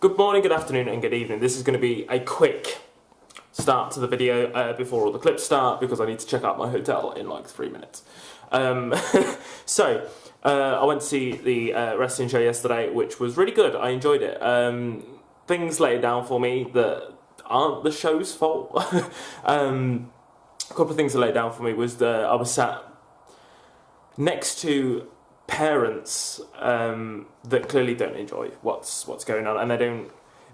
Good morning, good afternoon and good evening. This is going to be a quick start to the video before all the clips start because I need to check out my hotel in like 3 minutes. I went to see the wrestling show yesterday, which was really good. I enjoyed it. Things laid down for me that aren't the show's fault. A couple of things that laid down for me was I was sat next to parents that clearly don't enjoy what's going on, and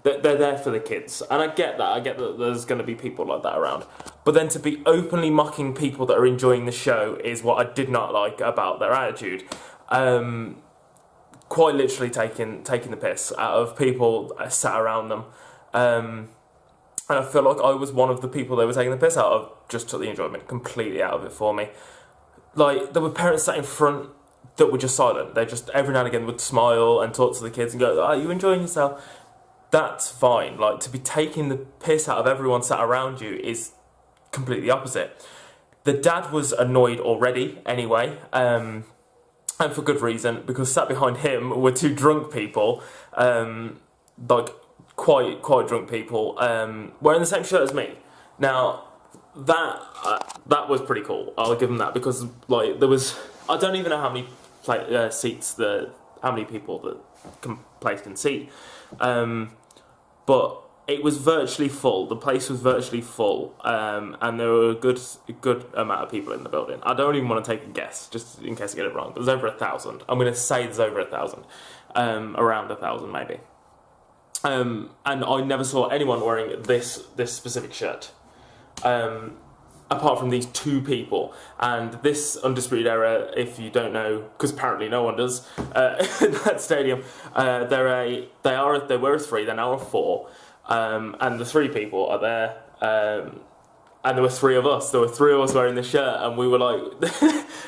they're there for the kids, and I get that there's going to be people like that around, but then to be openly mocking people that are enjoying the show is what I did not like about their attitude. Quite literally taking the piss out of people sat around them, and I feel like I was one of the people they were taking the piss out of. Just took the enjoyment completely out of it for me. Like, there were parents sat in front that were just silent. They just every now and again would smile and talk to the kids and go, "Are you enjoying yourself?" That's fine. Like, to be taking the piss out of everyone sat around you is completely opposite. The dad was annoyed already anyway, and for good reason, because sat behind him were two drunk people, like quite drunk people, wearing the same shirt as me. Now, that was pretty cool. I'll give them that, because like there was, I don't even know how many seats how many people that place can seat, but it was virtually full. The place was virtually full, and there were a good amount of people in the building. I don't even want to take a guess, just in case I get it wrong. There's over 1,000. I'm going to say there's over 1,000, around 1,000 maybe. And I never saw anyone wearing this specific shirt, apart from these two people. And this Undisputed Era, if you don't know, because apparently no one does, in that stadium, they were a 3, they're now a 4. And the 3 people are there, and there were 3 of us. There were 3 of us wearing the shirt, and we were like,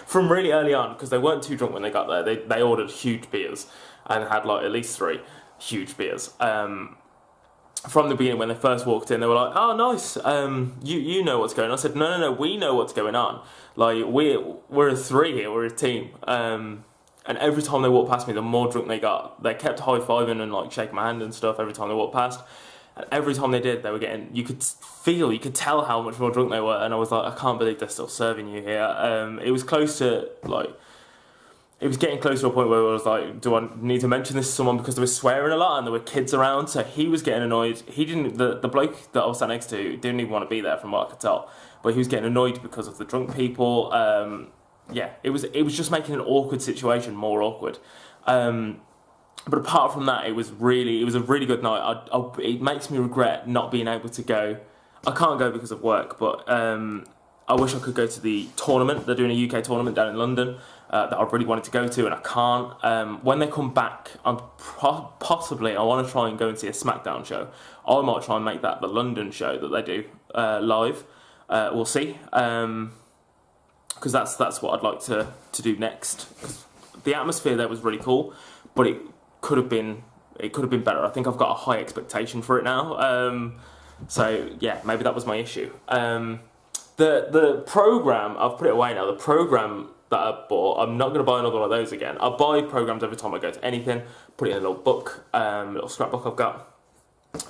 from really early on, because they weren't too drunk when they got there. They ordered huge beers and had like at least 3 huge beers. From the beginning, when they first walked in, they were like, "Oh, nice. You know what's going on." I said, "No, we know what's going on. Like, we're a 3 here. We're a team." And every time they walked past me, the more drunk they got. They kept high-fiving and like shaking my hand and stuff every time they walked past. And every time they did, they were getting, you could tell how much more drunk they were. And I was like, I can't believe they're still serving you here. It was close to, like, it was getting close to a point where I was like, do I need to mention this to someone? Because they were swearing a lot and there were kids around. So he was getting annoyed. He didn't, the bloke that I was sat next to didn't even want to be there from what I could tell. But he was getting annoyed because of the drunk people. Yeah, it was just making an awkward situation more awkward. But apart from that, it was a really good night. It makes me regret not being able to go. I can't go because of work, but I wish I could go to the tournament. They're doing a UK tournament down in London that I really wanted to go to, and I can't. When they come back, I want to try and go and see a SmackDown show. I might try and make that the London show that they do live. We'll see, because that's what I'd like to do next. The atmosphere there was really cool, but it could have been better. I think I've got a high expectation for it now. So yeah, maybe that was my issue. The program, I've put it away now. The program that I bought, I'm not going to buy another one of those again. I buy programs every time I go to anything. Put it in a little book, little scrapbook I've got.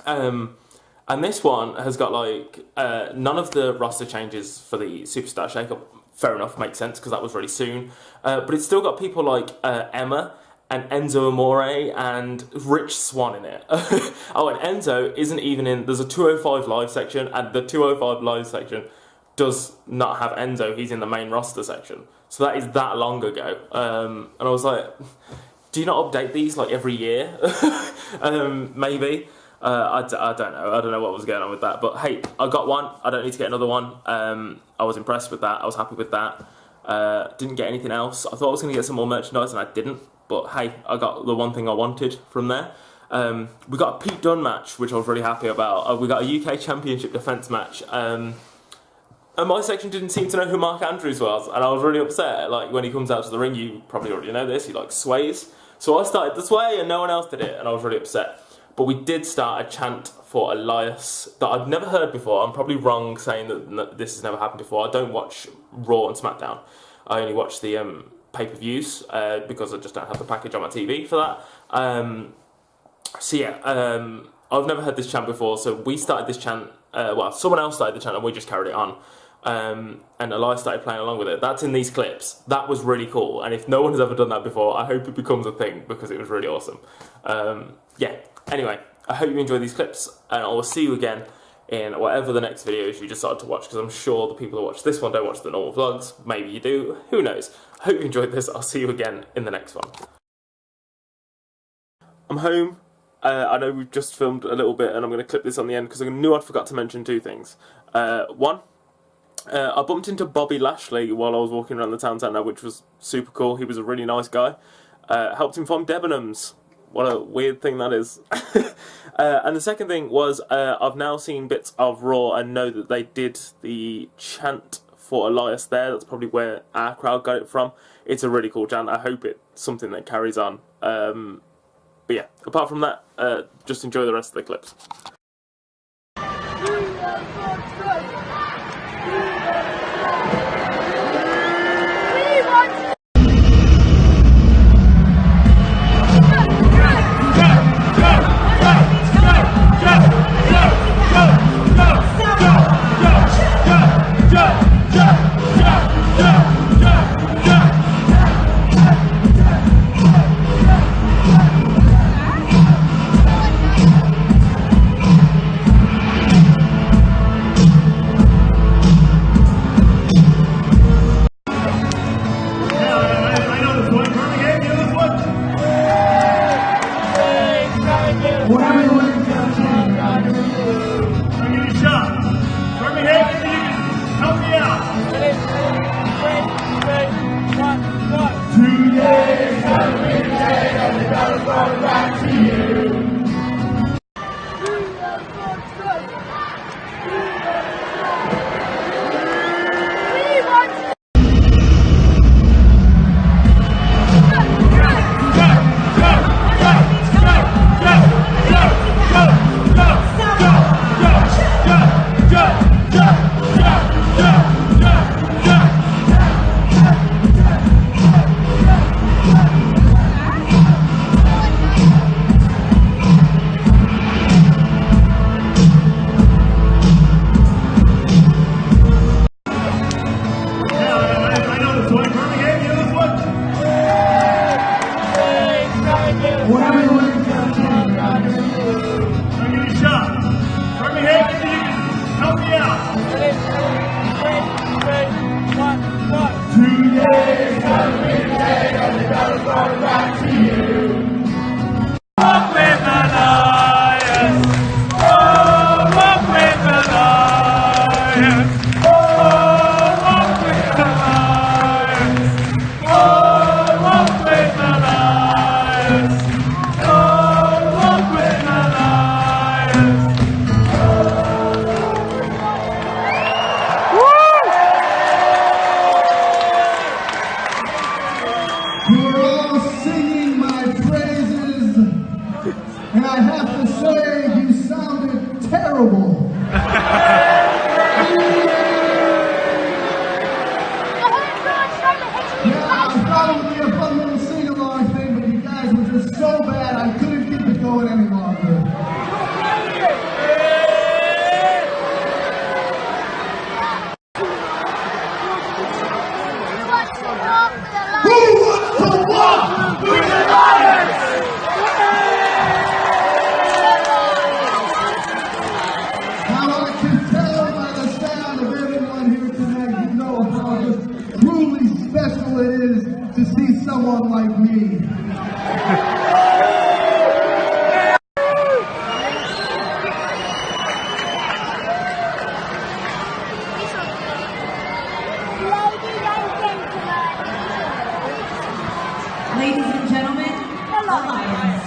And this one has got like none of the roster changes for the Superstar Shake-Up. Fair enough, makes sense because that was really soon. But it's still got people like Emma and Enzo Amore and Rich Swann in it. Oh, and Enzo isn't even in. There's a 205 Live section, and the 205 Live section does not have Enzo. He's in the main roster section. So that is that long ago. And I was like, do you not update these like every year? Maybe. I don't know. I don't know what was going on with that. But hey, I got one. I don't need to get another one. I was impressed with that. I was happy with that. Didn't get anything else. I thought I was going to get some more merchandise, and I didn't. But hey, I got the one thing I wanted from there. We got a Pete Dunne match, which I was really happy about. We got a UK Championship Defence match. And my section didn't seem to know who Mark Andrews was, and I was really upset. Like, when he comes out to the ring, you probably already know this, he like sways. So I started to sway, and no one else did it, and I was really upset. But we did start a chant for Elias that I'd never heard before. I'm probably wrong saying that this has never happened before. I don't watch Raw and SmackDown. I only watch the pay-per-views because I just don't have the package on my TV for that. So yeah, I've never had this chant before, so we started this chant, well, someone else started the chant and we just carried it on. And Elias started playing along with it. That's in these clips. That was really cool, and if no one has ever done that before, I hope it becomes a thing, because it was really awesome. Yeah, anyway, I hope you enjoy these clips, and I will see you again in whatever the next video is you decided to watch, because I'm sure the people who watch this one don't watch the normal vlogs. Maybe you do, who knows. I hope you enjoyed this. I'll see you again in the next one. I'm home. I know we've just filmed a little bit, and I'm going to clip this on the end because I knew I forgot to mention two things. One, I bumped into Bobby Lashley while I was walking around the town centre, which was super cool. He was a really nice guy. Helped him find Debenhams. What a weird thing that is. And the second thing was, I've now seen bits of Raw and know that they did the chant for Elias there. That's probably where our crowd got it from. It's a really cool chant. I hope it's something that carries on. But yeah, apart from that, just enjoy the rest of the clips. And I have to say, you sounded terrible. Yeah, I thought it would be a fun little sing-along thing, but you guys were just so bad, I couldn't keep it going any longer. Who wants to walk with the lions? Now I can tell by the sound of everyone here tonight, you know how just truly special it is to see someone like me. Ladies and gentlemen, Elias.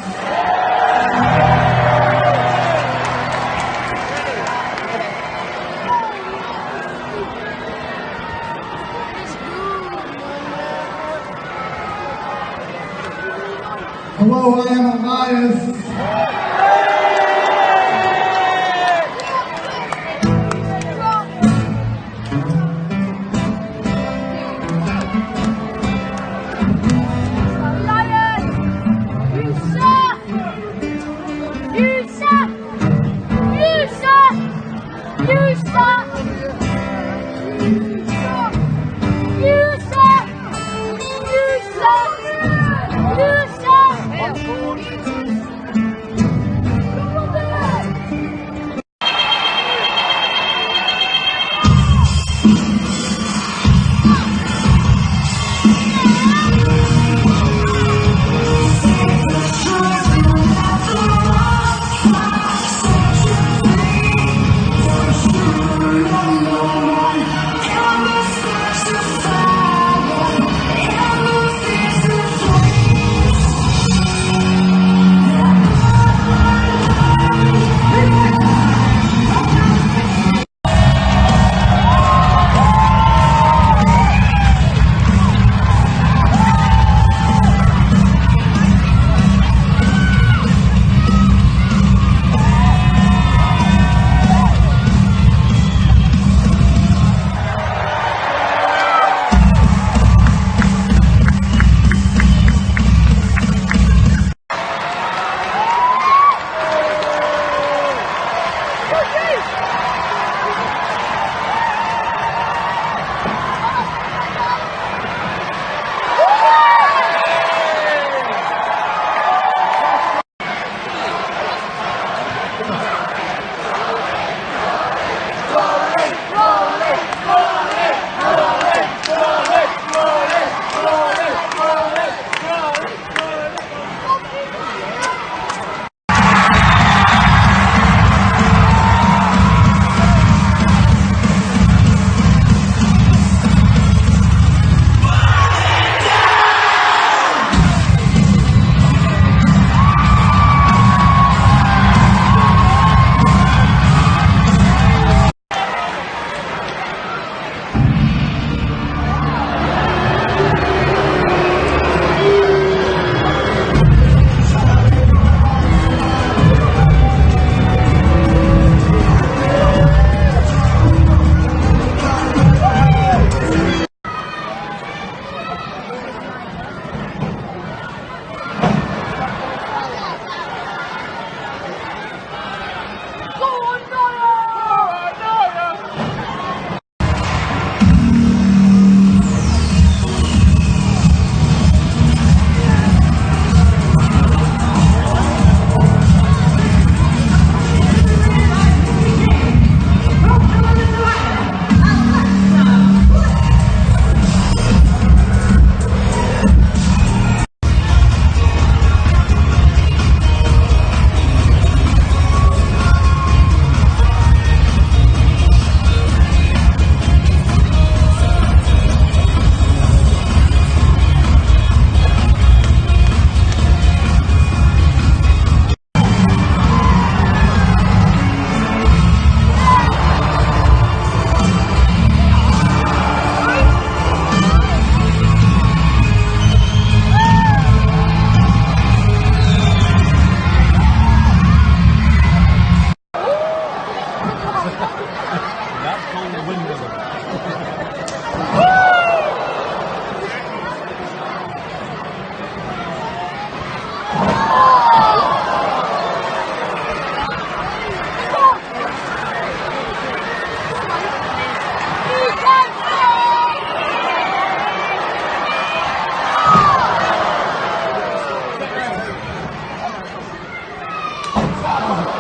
Oh,